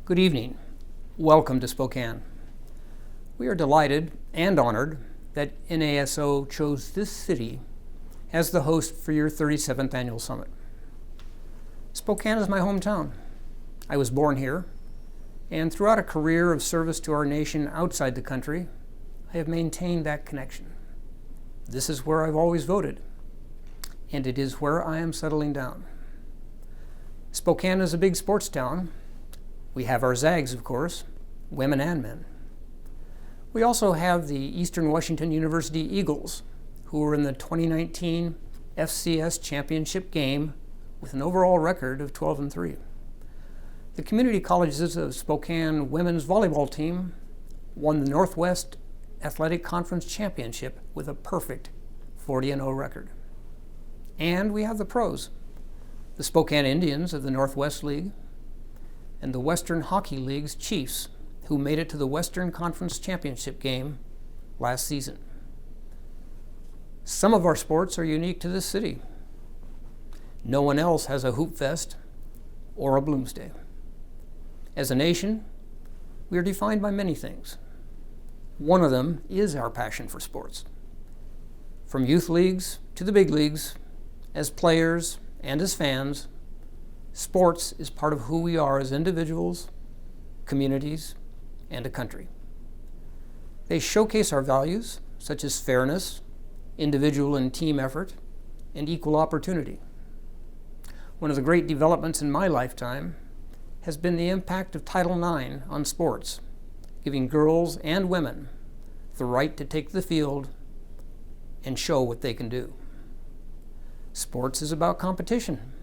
Good evening. Welcome to Spokane. We are delighted and honored that NASO chose this city as the host for your 37th annual summit. Spokane is my hometown. I was born here, and throughout a career of service to our nation outside the country, I have maintained that connection. This is where I've always voted, and it is where I am settling down. Spokane is a big sports town. We have our Zags, of course, women and men. We also have the Eastern Washington University Eagles, who were in the 2019 FCS championship game with an overall record of 12-3. The community colleges of Spokane women's volleyball team won the Northwest Athletic Conference Championship with a perfect 40-0 record. And we have the pros, the Spokane Indians of the Northwest League, and the Western Hockey League's Chiefs, who made it to the Western Conference Championship game last season. Some of our sports are unique to this city. No one else has a Hoop Fest or a Bloomsday. As a nation, we are defined by many things. One of them is our passion for sports. From youth leagues to the big leagues, as players and as fans, sports is part of who we are as individuals, communities, and a country. They showcase our values, such as fairness, individual and team effort, and equal opportunity. One of the great developments in my lifetime has been the impact of Title IX on sports, giving girls and women the right to take the field and show what they can do. Sports is about competition,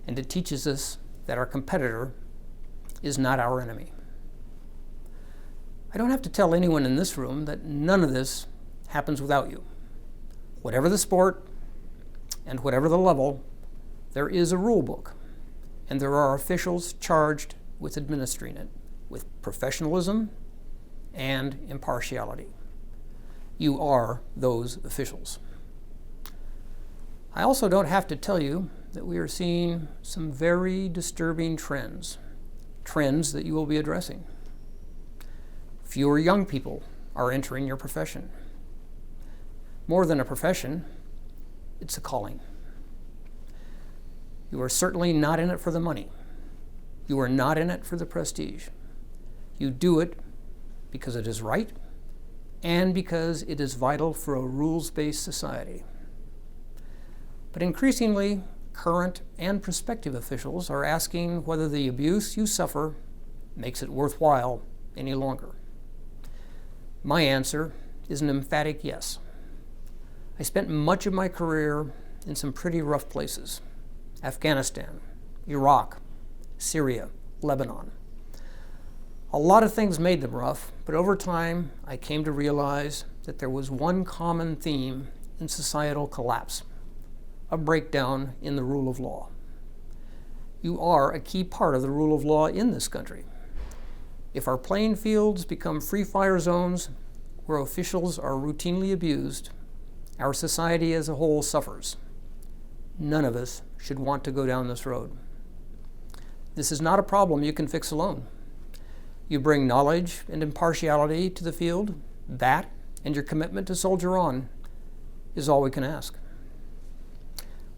and it teaches us that our competitor is not our enemy. I don't have to tell anyone in this room that none of this happens without you. Whatever the sport and whatever the level, there is a rule book, and there are officials charged with administering it with professionalism and impartiality. You are those officials. I also don't have to tell you that we are seeing some very disturbing trends that you will be addressing. Fewer young people are entering your profession. More than a profession, it's a calling. You are certainly not in it for the money. You are not in it for the prestige. You do it because it is right and because it is vital for a rules-based society. But increasingly, current and prospective officials are asking whether the abuse you suffer makes it worthwhile any longer. My answer is an emphatic yes. I spent much of my career in some pretty rough places: Afghanistan, Iraq, Syria, Lebanon. A lot of things made them rough, but over time I came to realize that there was one common theme in societal collapse: a breakdown in the rule of law. You are a key part of the rule of law in this country. If our playing fields become free fire zones where officials are routinely abused, our society as a whole suffers. None of us should want to go down this road. This is not a problem you can fix alone. You bring knowledge and impartiality to the field. That and your commitment to soldier on is all we can ask.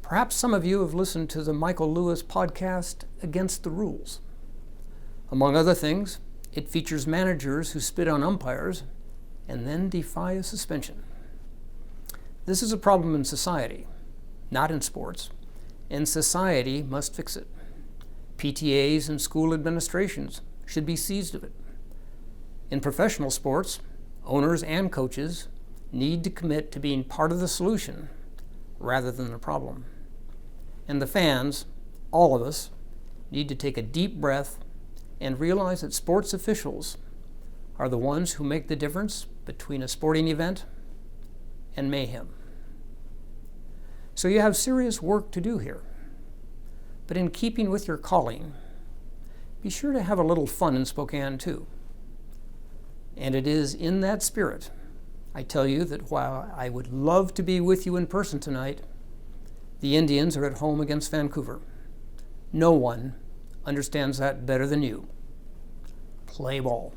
Perhaps some of you have listened to the Michael Lewis podcast, Against the Rules. Among other things, it features managers who spit on umpires and then defy a suspension. This is a problem in society, not in sports, and society must fix it. PTAs and school administrations should be seized of it. In professional sports, owners and coaches need to commit to being part of the solution rather than the problem. And the fans, all of us, need to take a deep breath and realize that sports officials are the ones who make the difference between a sporting event and mayhem. So you have serious work to do here. But in keeping with your calling, be sure to have a little fun in Spokane too. And it is in that spirit I tell you that while I would love to be with you in person tonight, the Indians are at home against Vancouver. No one understands that better than you. play ball.